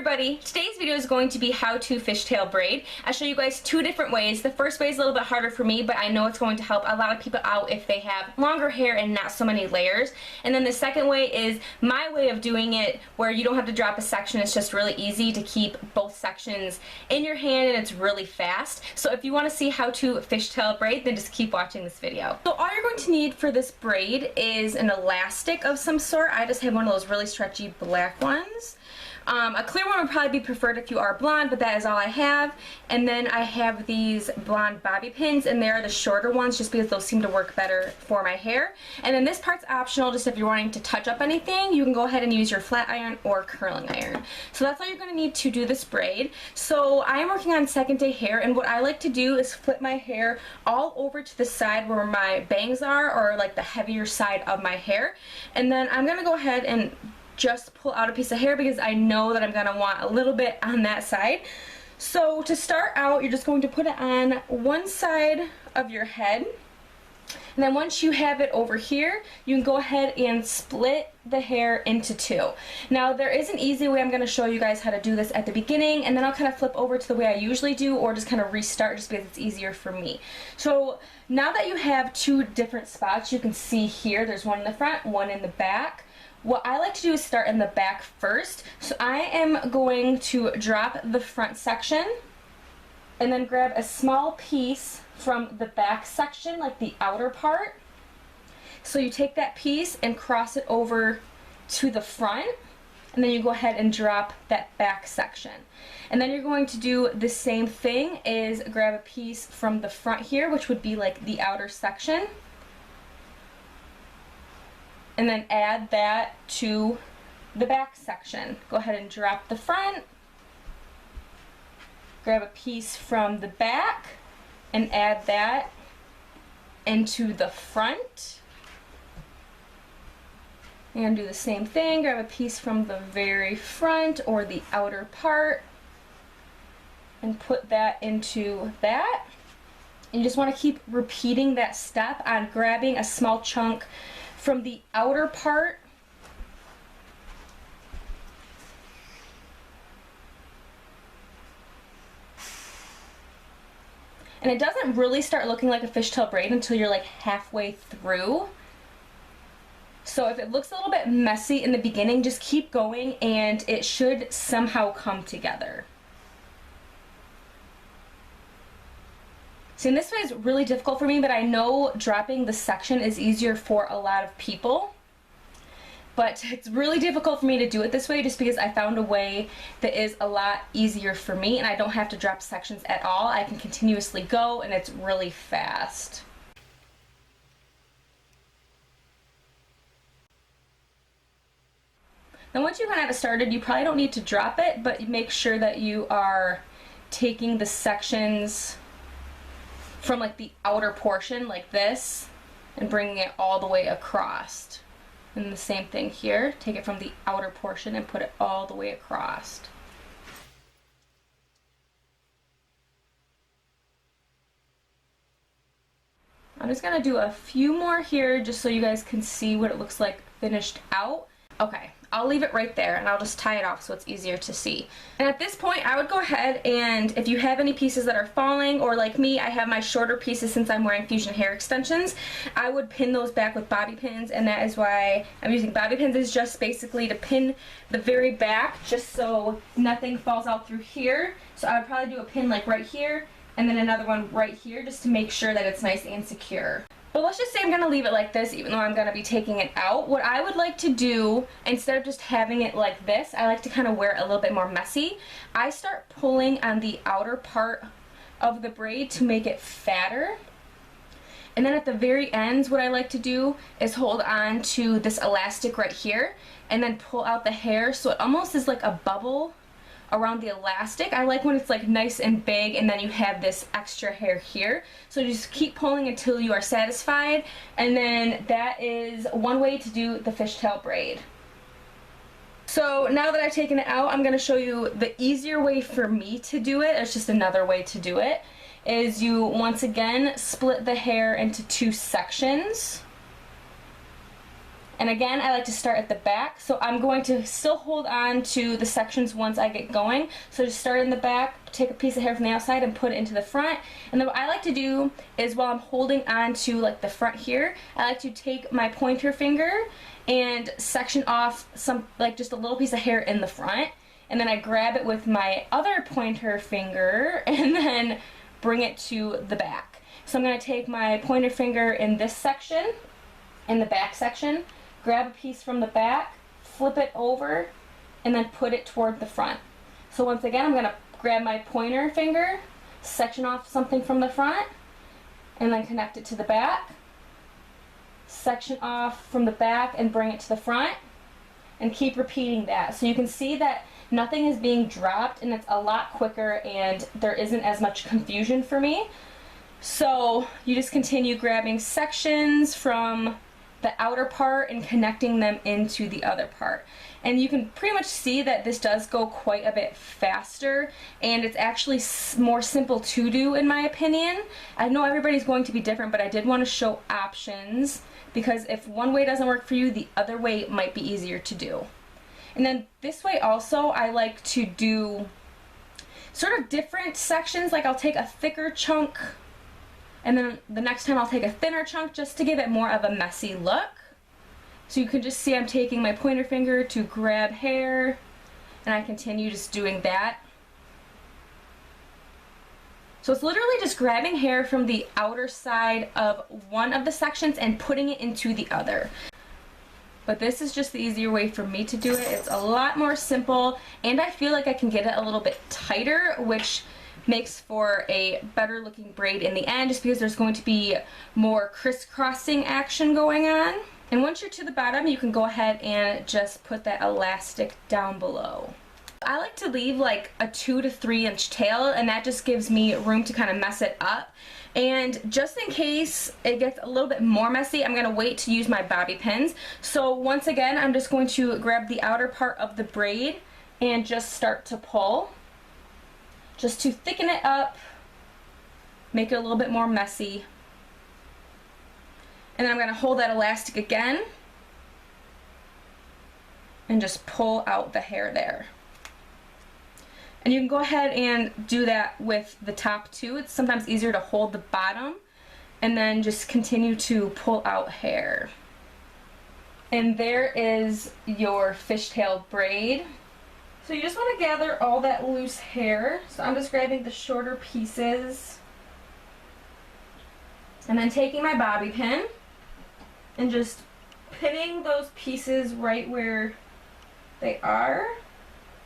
everybody, today's video is going to be how to fishtail braid. I'll show you guys two different ways. The first way is a little bit harder for me, but I know it's going to help a lot of people out if they have longer hair and not so many layers. And then the second way is my way of doing it, where you don't have to drop a section. It's just really easy to keep both sections in your hand and it's really fast. So if you want to see how to fishtail braid, then just keep watching this video. So all you're going to need for this braid is an elastic of some sort. I just have one of those really stretchy black ones. A clear one would probably be preferred if you are blonde, but that is all I have. And then I have these blonde bobby pins, and they are the shorter ones just because those seem to work better for my hair. And then this part's optional, just if you're wanting to touch up anything, you can go ahead and use your flat iron or curling iron. So that's all you're going to need to do this braid. So I am working on second day hair, and what I like to do is flip my hair all over to the side where my bangs are, or like the heavier side of my hair. And then I'm going to go ahead and just pull out a piece of hair because I know that I'm going to want a little bit on that side. So to start out, you're just going to put it on one side of your head. And then once you have it over here, you can go ahead and split the hair into two. Now there is an easy way. I'm going to show you guys how to do this at the beginning, and then I'll kind of flip over to the way I usually do, or just kind of restart just because it's easier for me. So now that you have two different spots, you can see here there's one in the front, one in the back. What I like to do is start in the back first. So I am going to drop the front section and then grab a small piece from the back section, like the outer part. So you take that piece and cross it over to the front, and then you go ahead and drop that back section. And then you're going to do the same thing, is grab a piece from the front here, which would be like the outer section, and then add that to the back section. Go ahead and drop the front, grab a piece from the back, and add that into the front. And do the same thing, grab a piece from the very front or the outer part, and put that into that. And you just want to keep repeating that step on grabbing a small chunk from the outer part and it doesn't really start looking like a fishtail braid until you're like halfway through. So if it looks a little bit messy in the beginning, just keep going and it should somehow come together. See, and this way is really difficult for me, but I know dropping the section is easier for a lot of people. But it's really difficult for me to do it this way just because I found a way that is a lot easier for me, and I don't have to drop sections at all. I can continuously go and it's really fast. Now once you kind of have it started, you probably don't need to drop it, but make sure that you are taking the sections from like the outer portion like this and bringing it all the way across. And the same thing here, take it from the outer portion and put it all the way across. I'm just gonna do a few more here just so you guys can see what it looks like finished out. Okay, I'll leave it right there and I'll just tie it off so it's easier to see. And at this point I would go ahead, and if you have any pieces that are falling, or like me, I have my shorter pieces since I'm wearing fusion hair extensions, I would pin those back with bobby pins, and that is why I'm using bobby pins, is just basically to pin the very back just so nothing falls out through here. So I would probably do a pin like right here and then another one right here just to make sure that it's nice and secure. But let's just say I'm going to leave it like this even though I'm going to be taking it out. What I would like to do, instead of just having it like this, I like to kind of wear it a little bit more messy. I start pulling on the outer part of the braid to make it fatter. And then at the very ends, what I like to do is hold on to this elastic right here and then pull out the hair so it almost is like a bubble around the elastic. I like when it's like nice and big and then you have this extra hair here. So just keep pulling until you are satisfied, and then that is one way to do the fishtail braid. So now that I've taken it out, I'm going to show you the easier way for me to do it. It's just another way to do it, is you once again split the hair into two sections. And again, I like to start at the back, so I'm going to still hold on to the sections once I get going. So just start in the back, take a piece of hair from the outside and put it into the front. And then what I like to do is while I'm holding on to like the front here, I like to take my pointer finger and section off some, like just a little piece of hair in the front. And then I grab it with my other pointer finger and then bring it to the back. So I'm going to take my pointer finger in this section, in the back section, grab a piece from the back, flip it over, and then put it toward the front. So once again, I'm going to grab my pointer finger, section off something from the front, and then connect it to the back, section off from the back and bring it to the front, and keep repeating that. So you can see that nothing is being dropped and it's a lot quicker and there isn't as much confusion for me. So you just continue grabbing sections from the outer part and connecting them into the other part. And you can pretty much see that this does go quite a bit faster and it's actually more simple to do in my opinion. I know everybody's going to be different, but I did want to show options because if one way doesn't work for you, the other way might be easier to do. And then this way also, I like to do sort of different sections, like I'll take a thicker chunk and then the next time I'll take a thinner chunk just to give it more of a messy look. So you can just see I'm taking my pointer finger to grab hair and I continue just doing that. So it's literally just grabbing hair from the outer side of one of the sections and putting it into the other. But this is just the easier way for me to do it. It's a lot more simple and I feel like I can get it a little bit tighter, which makes for a better looking braid in the end just because there's going to be more crisscrossing action going on. And once you're to the bottom, you can go ahead and just put that elastic down below. I like to leave like a 2 to 3 inch tail and that just gives me room to kind of mess it up. And just in case it gets a little bit more messy, I'm going to wait to use my bobby pins. So once again, I'm just going to grab the outer part of the braid and just start to pull, just to thicken it up, make it a little bit more messy. And then I'm going to hold that elastic again and just pull out the hair there. And you can go ahead and do that with the top too. It's sometimes easier to hold the bottom and then just continue to pull out hair. And there is your fishtail braid. So you just want to gather all that loose hair. So I'm just grabbing the shorter pieces and then taking my bobby pin and just pinning those pieces right where they are.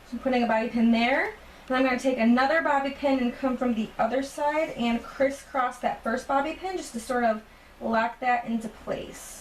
So I'm putting a bobby pin there. And I'm going to take another bobby pin and come from the other side and crisscross that first bobby pin just to sort of lock that into place.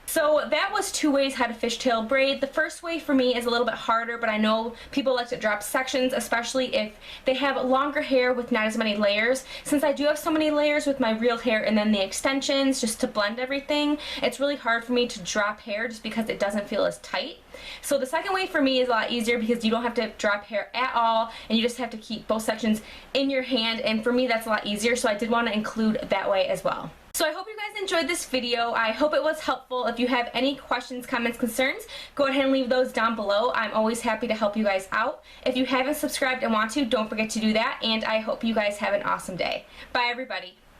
So that was 2 ways how to fishtail braid. The first way for me is a little bit harder, but I know people like to drop sections, especially if they have longer hair with not as many layers. Since I do have so many layers with my real hair and then the extensions just to blend everything, it's really hard for me to drop hair just because it doesn't feel as tight. So the second way for me is a lot easier because you don't have to drop hair at all and you just have to keep both sections in your hand, and for me that's a lot easier, so I did want to include that way as well. So I hope you guys enjoyed this video. I hope it was helpful. If you have any questions, comments, concerns, go ahead and leave those down below. I'm always happy to help you guys out. If you haven't subscribed and want to, don't forget to do that, and I hope you guys have an awesome day. Bye everybody.